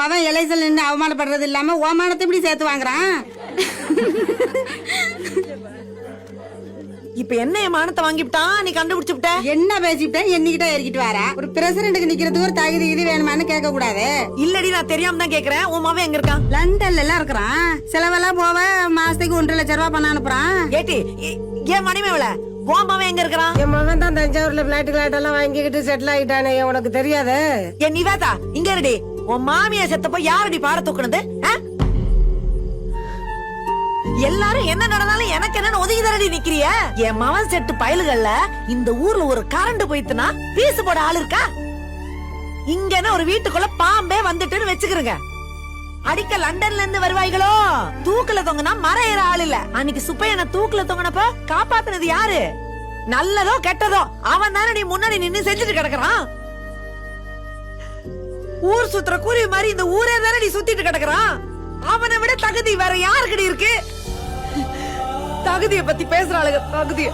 மகன் எலைசல் நின்று அவமானப்படுறது இல்லாம ஓமானத்தை இப்படி சேர்த்து வாங்குறான். இப்ப என்ன என் மானத்தை வாங்கிவிட்டான்? நீ கண்டுபிடிச்சு விட்ட. என்ன பேசிட்டேன் என்கிட்ட ஏறிக்கிட்டு வர? ஒரு பிரசிடண்ட்டுக்கு நிக்கிறதுக்கு ஒரு தகுதி இது வேணுமான்னு கேட்க கூடாது. இல்லடி, நான் தெரியாம தான் கேக்குறேன். உன் மாவன் எங்க இருக்கான்? லண்டன்ல எல்லாம் இருக்கிறான். செலவெல்லாம் போவ மாசத்துக்கு 1.5 லட்சம் ரூபாய் பண்ண அனுப்புறான். ஏட்டி, ஏன் மணிமேவல உன் மாவன் எங்க இருக்கிறான்? என் மகன் தான் தஞ்சாவூர்ல பிளாட் எல்லாம் வாங்கிக்கிட்டு செட்டில் ஆயிட்டானே, உனக்கு தெரியாது? என் நிவேதா இங்க இருடி. உன் மாமியா செத்தப்ப யாரடி பார தூக்குனது? எல்லாரும் என்ன நடந்தாலும் எனக்கு என்னன்னு ஒதுங்கி தரடி நிக்கிறிய? என் மவன் செட்டு பயலுகள்ல இந்த ஊர்ல ஒரு கரண்ட் போயிட்டுனா பீசு போட ஆள் இருக்கா? இங்க ஒரு வீட்டுக்குள்ள பாம்பே வந்துட்டுன்னு வச்சுக்கிறங்க. அடிக்க லண்டன்ல இருந்து வருவாய்களோ? தூக்குல தொங்குனா மர ஏற ஆள் இல்ல. அன்னைக்கு சுப்பையனை தூக்குல தொங்குனப்ப காப்பாத்துனது யாரு? நல்லதோ கெட்டதோ அவன் தானே நீ முன்னாடி நின்னு செஞ்சுட்டு கிடக்குறான். ஊர் சுத்துற கூறி மாதிரி இந்த ஊரே தானே நீ சுத்திட்டு கிடக்குறான். அவனை விட தகுதி வேற யாருக்கடி இருக்கு? தகுதியை பத்தி பேசுறாளுங்க. தகுதிய